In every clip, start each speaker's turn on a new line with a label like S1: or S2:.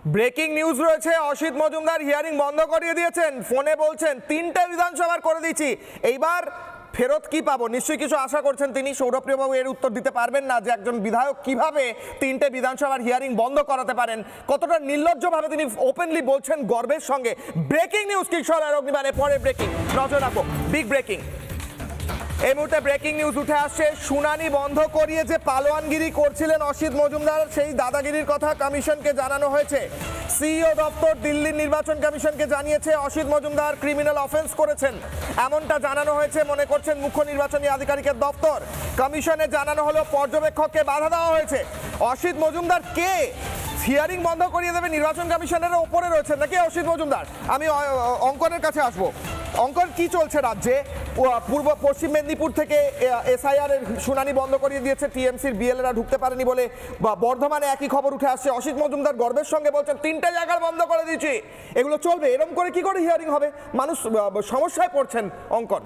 S1: Breaking news রয়েছে। Asit Majumdar hearing বন্ধ করিয়ে দিয়েছেন, ফোনে বলছেন 3টে বিধানসভার করে দিয়েছি, এইবার ফেরত কি পাবো? নিশ্চয়ই কিছু আশা করছেন তিনি। সৌরভপ্রিয় বাবু এর উত্তর দিতে পারবেন না যে একজন বিধায়ক কিভাবে 3টে বিধানসভার হিয়ারিং বন্ধ করাতে পারেন, কতটা নির্লজ্জভাবে তিনি ওপেনলি বলছেন গর্বের সঙ্গে। ব্রেকিং নিউজ কিশোর আর অগ্নিবাণে পরে ব্রেকিং, নজর রাখো, বিগ ব্রেকিং। এই মুহূর্তে ব্রেকিং নিউজ উঠে আসছে, শুনানি বন্ধ করিয়ে যে পালোয়ানগিরি করছিলেন অসিত মজুমদার, সেই দাদাগিরির কথা কমিশনকে জানানো হয়েছে। সিইও দপ্তর দিল্লির নির্বাচন কমিশনকে জানিয়েছে অসিত মজুমদার ক্রিমিনাল অফেন্স করেছেন, এমনটা জানানো হয়েছে মনে করছেন মুখ্য নির্বাচনী আধিকারিকের দপ্তর। কমিশনে জানানো হলো পর্যবেক্ষককে বাধা দেওয়া হয়েছে। অসিত মজুমদার কে? হিয়ারিং বন্ধ করিয়ে দেবে নির্বাচন কমিশনের ওপরে রয়েছেন নাকি অসিত মজুমদার? আমি অঙ্কনের কাছে আসবো। অঙ্কন, কি চলছে রাজ্যে? পূর্ব পশ্চিম মেদিনীপুর থেকে এসআইআর এর শুনানি বন্ধ করিয়ে দিয়েছে, টিএমসির বিএলএরা ঢুকতে পারেনি বলে। বর্ধমানে একই খবর উঠে আসছে, অসিত মজুমদার গর্বের সঙ্গে বলছেন 3টে জায়গা বন্ধ করে দিয়েছি। এগুলো চলবে? এরকম করে কি করে হিয়ারিং হবে? মানুষ সমস্যায় পড়ছেন। অঙ্কন,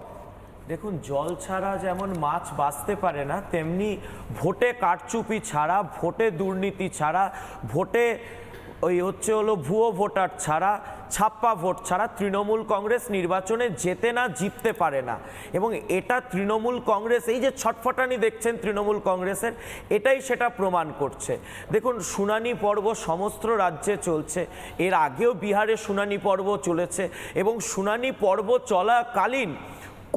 S2: দেখুন, জল ছাড়া যেমন মাছ বাঁচতে পারে না, তেমনি ভোটে কারচুপি ছাড়া, ভোটে দুর্নীতি ছাড়া, ভোটে হলো ভুয়ো ভোটার ছাড়া, ছাপ্পা ভোট ছাড়া তৃণমূল কংগ্রেস নির্বাচনে যেতে না, জিততে পারে না। এবং এটা তৃণমূল কংগ্রেস, এই যে ছটফটানি দেখছেন তৃণমূল কংগ্রেসের, এটাই সেটা প্রমাণ করছে। দেখুন, শুনানি পর্ব সমস্ত রাজ্যে চলছে, এর আগেও বিহারে শুনানি পর্ব চলেছে, এবং শুনানি পর্ব চলাকালীন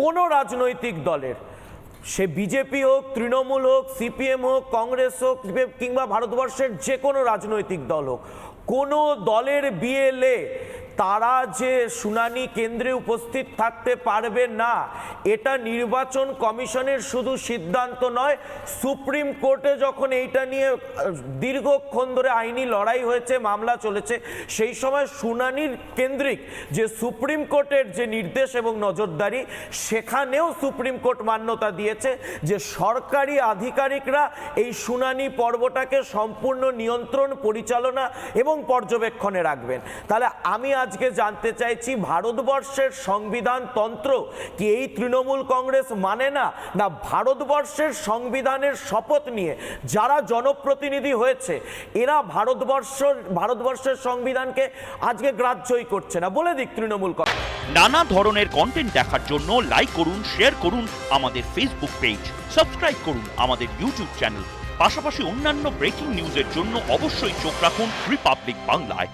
S2: কোনো রাজনৈতিক দলের, সে বিজেপি হোক, তৃণমূল হোক, সিপিএম হোক, কংগ্রেস হোক, কিংবা ভারতবর্ষের যে কোনো রাজনৈতিক দল হোক, কোনো দলের বিএলএ তারা যে শুনানি কেন্দ্রে উপস্থিত থাকতে পারবে না, এটা নির্বাচন কমিশনের শুধু সিদ্ধান্ত নয়, সুপ্রিম কোর্টে যখন এইটা নিয়ে দীর্ঘক্ষণ ধরে আইনি লড়াই হয়েছে, মামলা চলেছে, সেই সময় শুনানির কেন্দ্রিক যে সুপ্রিম কোর্টের যে নির্দেশ এবং নজরদারি, সেখানেও সুপ্রিম কোর্ট মান্যতা দিয়েছে যে সরকারি আধিকারিকরা এই শুনানি পর্বটাকে সম্পূর্ণ নিয়ন্ত্রণ, পরিচালনা এবং পর্যবেক্ষণে রাখবেন। তাহলে আমি আজকে জানতে চাইছি, ভারতবর্ষের সংবিধান তন্ত্র কি এই তৃণমূল কংগ্রেস মানে না? না ভারতবর্ষের সংবিধানের শপথ নিয়ে যারা জনপ্রতিনিধি হয়েছে, এরা ভারতবর্ষের সংবিধানকে আজকে গ্রাহ্যই করছে না? বলে দিক তৃণমূল কংগ্রেস।
S3: নানা ধরনের কন্টেন্ট দেখার জন্য লাইক করুন, শেয়ার করুন আমাদের ফেসবুক পেজ, সাবস্ক্রাইব করুন আমাদের ইউটিউব চ্যানেল। পাশাপাশি অন্যান্য ব্রেকিং নিউজের জন্য অবশ্যই চোখ রাখুন রিপাবলিক বাংলায়।